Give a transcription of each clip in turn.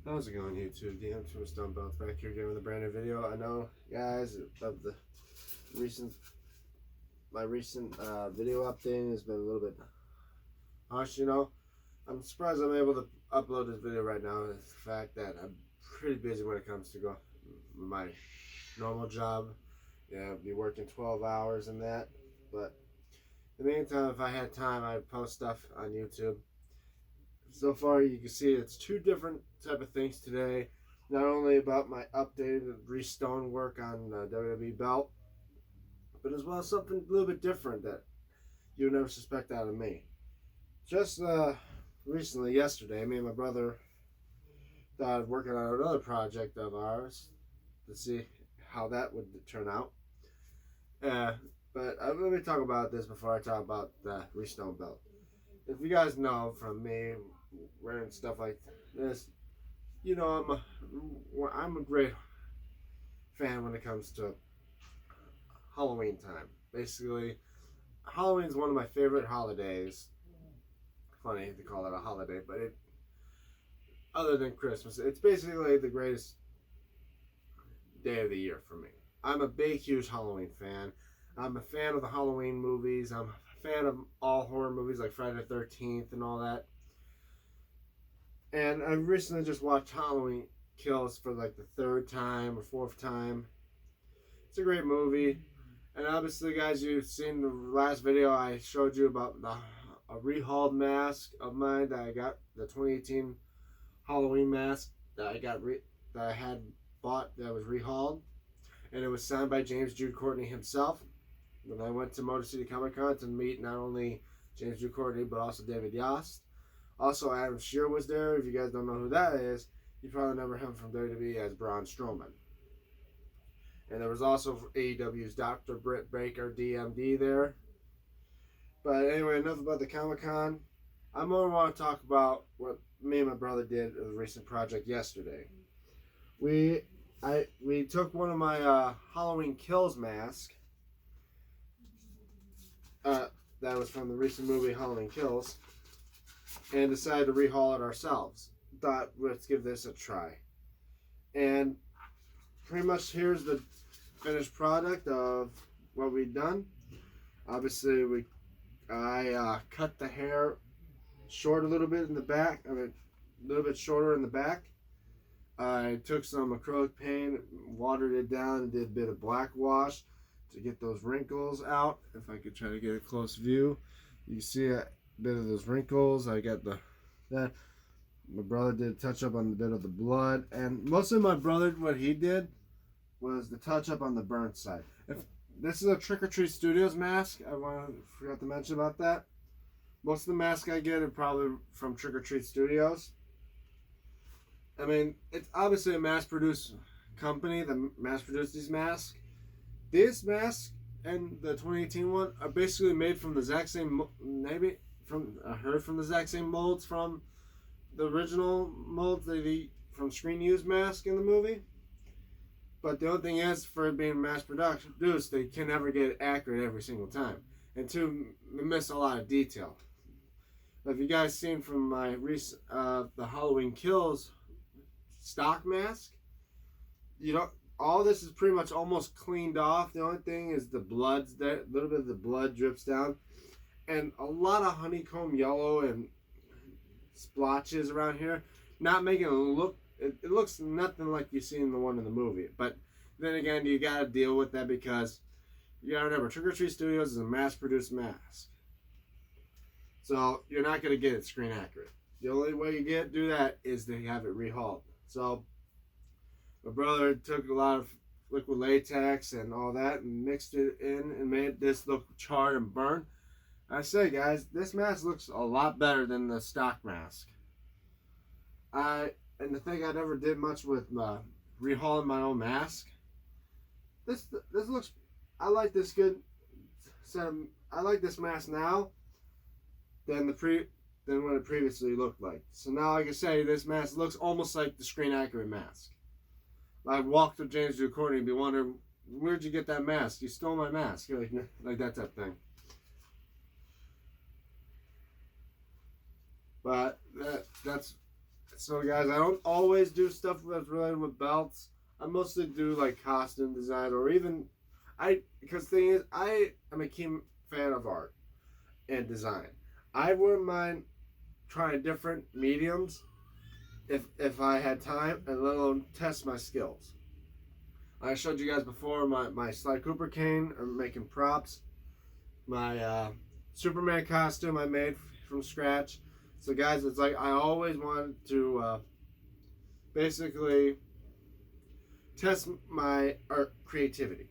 How's it going, YouTube? DM from Restoning back here again with a brand new video. I know, guys, of the my recent video updating has been a little bit harsh. I'm surprised I'm able to upload this video right now. It's the fact that I'm pretty busy when it comes to my normal job. Yeah, I'll be working 12 hours and that. But in the meantime, if I had time, I'd post stuff on YouTube. So far, you can see it's two different type of things today. Not only about my updated Restoning work on the WWE belt, but as well as something a little bit different that you would never suspect out of me. Just recently, yesterday, me and my brother started working on another project of ours to see how that would turn out. But let me talk about this before I talk about the Restoning belt. If you guys know from me wearing stuff like this, I'm a great fan when it comes to Halloween time. Basically, Halloween is one of my favorite holidays. Funny to call it a holiday, but other than Christmas, it's basically the greatest day of the year for me. I'm a big, huge Halloween fan. I'm a fan of the Halloween movies. I'm a fan of all horror movies like Friday the 13th and all that. And I recently just watched Halloween Kills for like the third time or fourth time. It's a great movie. And obviously, guys, you've seen the last video I showed you about a rehauled mask of mine that I got, the 2018 Halloween mask that I had bought that was rehauled. And it was signed by James Jude Courtney himself. When I went to Motor City Comic Con to meet not only James Jude Courtney, but also David Yost. Also, Adam Shear was there. If you guys don't know who that is, you probably remember him from WWE as Braun Strowman. And there was also AEW's Dr. Britt Baker, DMD, there. But anyway, enough about the Comic-Con. I more want to talk about what me and my brother did in a recent project yesterday. We took one of my Halloween Kills masks that was from the recent movie Halloween Kills, and decided to rehaul it ourselves. Thought, let's give this a try. And pretty much here's the finished product of what we've done. Obviously, I cut the hair short a little bit in the back. A little bit shorter in the back. I took some acrylic paint, watered it down, and did a bit of black wash to get those wrinkles out. If I could try to get a close view, you can see a bit of those wrinkles. I got that. My brother did a touch up on the bit of the blood, and mostly my brother, what he did was the touch up on the burnt side. If this is a Trick or Treat Studios mask, forgot to mention about that. Most of the masks I get are probably from Trick or Treat Studios. I mean, it's obviously a mass-produced company that mass-produced these masks. This mask and the 2018 one are basically made from the exact same, from the exact same molds from the original molds from Screen Use mask in the movie. But the only thing is, for it being mass produced, they can never get it accurate every single time. And two, they miss a lot of detail. But if you guys seen from my recent, the Halloween Kills stock mask, all this is pretty much almost cleaned off. The only thing is the blood's there, a little bit of the blood drips down, and a lot of honeycomb yellow and splotches around here, not making it look. It looks nothing like you see in the one in the movie. But then again, you gotta deal with that because you gotta remember, Trick or Treat Studios is a mass-produced mask, so you're not gonna get it screen accurate. The only way you do that is to have it rehauled. So my brother took a lot of liquid latex and all that and mixed it in and made this look charred and burnt. I say, guys, this mask looks a lot better than the stock mask. And the thing I never did much with rehauling my own mask. This looks. I like this good. I like this mask now than what it previously looked like. So now, like I say, this mask looks almost like the screen accurate mask. I walked with James Jude Courtney and be wondering, where'd you get that mask? You stole my mask. Like that type of thing. But that's So guys, I don't always do stuff that's related with belts. I mostly do like costume design, or even because thing is, I am a keen fan of art and design. I wouldn't mind trying different mediums if I had time, and let alone test my skills. I showed you guys before my Sly Cooper cane, or making props. My Superman costume I made from scratch. So guys, it's like I always wanted to basically test my art creativity.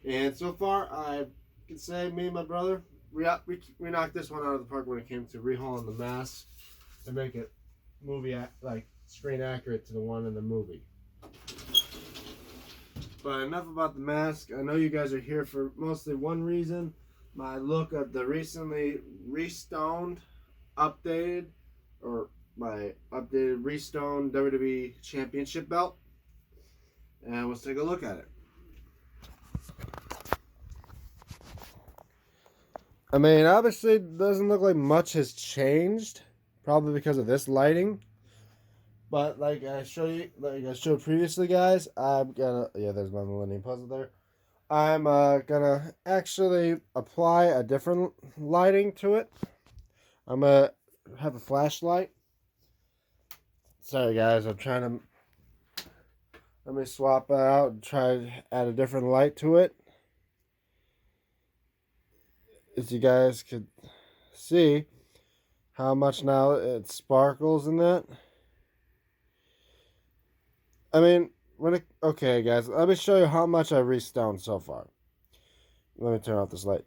And so far, I can say me and my brother, we knocked this one out of the park when it came to rehauling the mask to make it movie like screen accurate to the one in the movie. But enough about the mask. I know you guys are here for mostly one reason: my look at the recently restoned, updated, or my updated restoned WWE Championship belt. And let's take a look at it. I mean, obviously, it doesn't look like much has changed, probably because of this lighting. But like I showed previously, guys, I'm gonna there's my Millennium Puzzle there. I'm gonna actually apply a different lighting to it. I'm gonna have a flashlight. Sorry, guys, I'm trying to. Let me swap it out and try to add a different light to it. As you guys could see how much now it sparkles in that. I mean, okay, guys, let me show you how much I restoned so far. Let me turn off this light.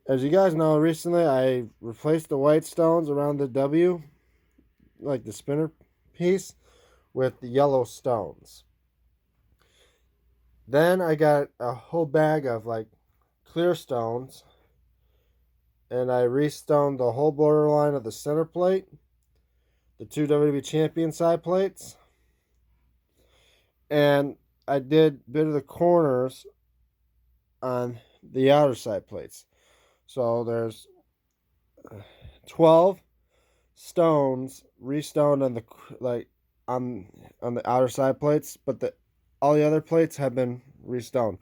As you guys know, recently I replaced the white stones around the W, like the spinner piece, with the yellow stones. Then I got a whole bag of like clear stones, and I restoned the whole borderline of the center plate, the two WWE Champion side plates, and I did a bit of the corners on the outer side plates. So there's 12 stones restoned on the on the outer side plates, but all the other plates have been restoned.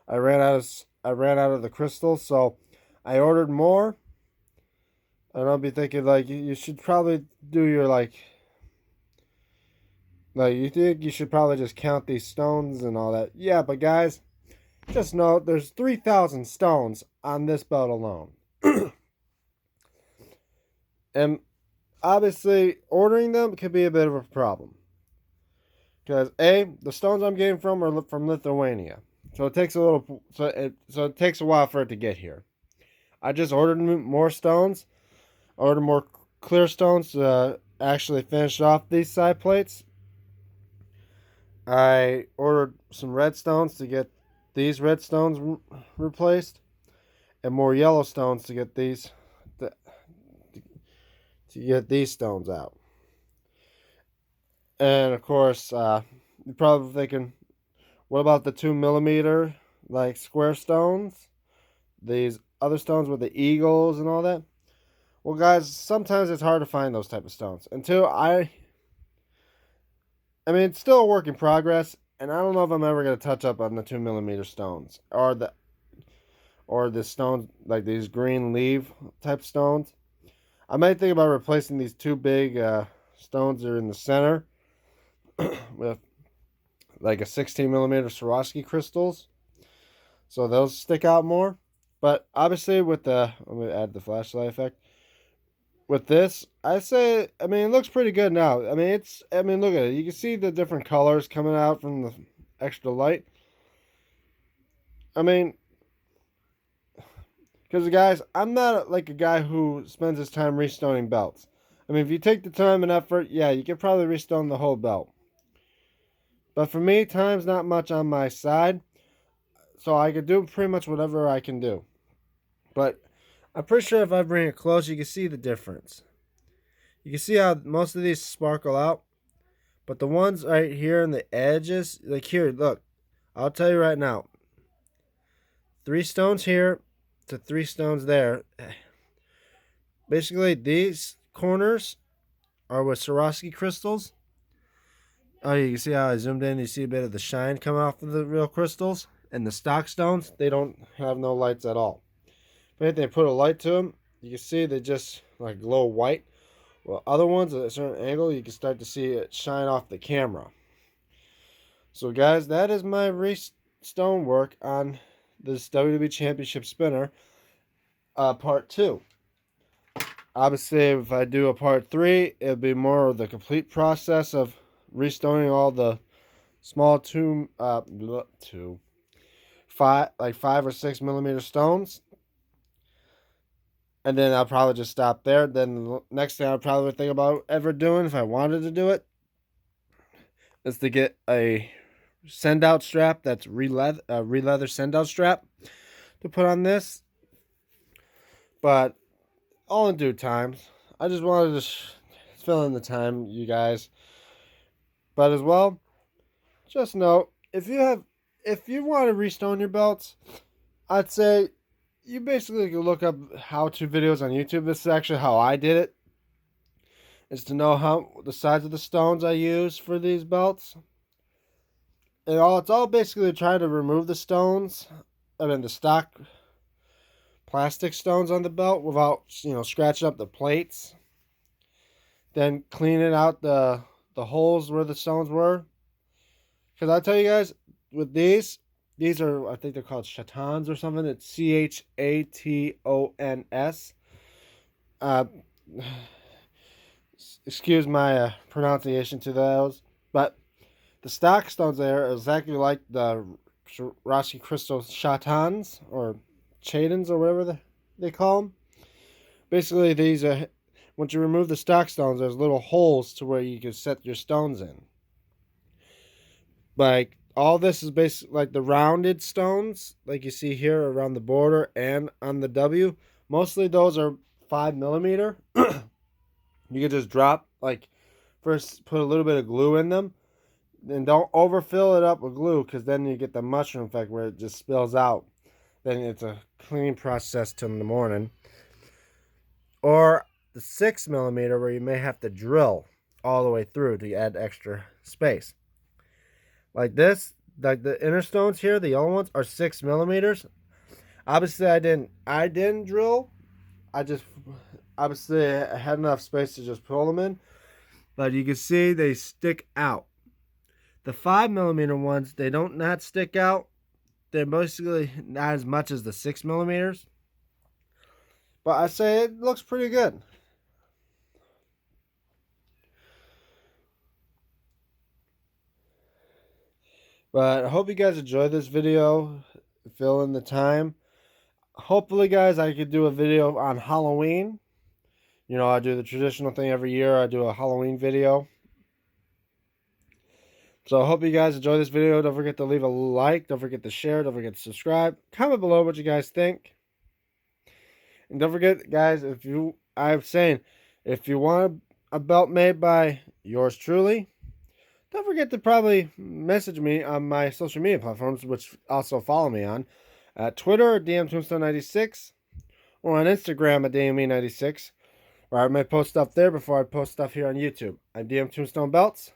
I ran out of the crystals, so I ordered more. And I'll be thinking like you should probably do your like you think you should probably just count these stones and all that. Yeah, but guys, just know there's 3,000 stones on this belt alone. And obviously, ordering them could be a bit of a problem. Because the stones I'm getting from are from Lithuania, so it takes it takes a while for it to get here. I just ordered more stones, ordered more clear stones to actually finish off these side plates. I ordered some red stones to get these red stones replaced, and more yellow stones to get these stones out. And of course, you're probably thinking, what about the 2mm like square stones? These other stones with the eagles and all that? Well, guys, sometimes it's hard to find those type of stones. I mean, it's still a work in progress, and I don't know if I'm ever going to touch up on the 2mm stones or the stones like these green leaf type stones. I might think about replacing these two big stones that are in the center with like a 16mm Swarovski crystals, so those stick out more. But obviously, let me add the flashlight effect. With this, I say, I mean, it looks pretty good now. I mean, look at it. You can see the different colors coming out from the extra light. I mean, because guys, I'm not like a guy who spends his time restoning belts. I mean, if you take the time and effort, yeah, you could probably restone the whole belt. But for me, time's not much on my side, so I could do pretty much whatever I can do. But I'm pretty sure if I bring it close, you can see the difference. You can see how most of these sparkle out. But the ones right here in the edges, like here, look. I'll tell you right now. 3 stones here to 3 stones there. Basically, these corners are with Swarovski crystals. Oh, you can see how I zoomed in. You see a bit of the shine coming off of the real crystals. And the stock stones, they don't have no lights at all. If they put a light to them, you can see they just like glow white. Well, other ones at a certain angle, you can start to see it shine off the camera. So guys, that is my restone work on this WWE Championship spinner, part 2. Obviously, if I do a part 3, it'll be more of the complete process of restoning all the small 5 or 6 millimeter stones. And then I'll probably just stop there. Then the next thing I'll probably think about ever doing, if I wanted to do it, is to get a send out strap that's re-leather send out strap to put on this. But all in due time. I just wanted to fill in the time, you guys. But as well, just know, if you want to restone your belts, I'd say you basically can look up how-to videos on YouTube. This is actually how I did it. Is to know how the size of the stones I use for these belts. And it's all basically trying to remove the stones, the stock plastic stones on the belt without, scratching up the plates. Then cleaning out the holes where the stones were. Because I'll tell you guys, with these are, I think they're called chatons or something. It's CHATONS. Excuse my pronunciation to those. But the stock stones there are exactly like the Swarovski crystal chatons or chatons or whatever they call them. Basically, these are, once you remove the stock stones, there's little holes to where you can set your stones in. Like, all this is basically like the rounded stones, like you see here around the border and on the W. Mostly those are 5 millimeter. You can just drop, first put a little bit of glue in them. Then don't overfill it up with glue, because then you get the mushroom effect where it just spills out. Then it's a clean process till in the morning. Or the 6 millimeter, where you may have to drill all the way through to add extra space. Like this, like the inner stones here, the yellow ones are 6 millimeters. Obviously, I didn't drill. Obviously I had enough space to just pull them in. But you can see they stick out. The 5 millimeter ones, they don't not stick out. They're basically not as much as the 6 millimeters. But I say it looks pretty good. But I hope you guys enjoyed this video. Fill in the time. Hopefully, guys, I could do a video on Halloween. I do the traditional thing every year. I do a Halloween video. So I hope you guys enjoy this video. Don't forget to leave a like. Don't forget to share. Don't forget to subscribe. Comment below what you guys think. And don't forget, guys, if you want a belt made by yours truly, don't forget to probably message me on my social media platforms, which also follow me on. At Twitter at DMTombstone96, or on Instagram at DME96, where I may post stuff there before I post stuff here on YouTube. I'm DM Tombstone Belts.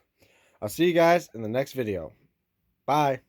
I'll see you guys in the next video. Bye.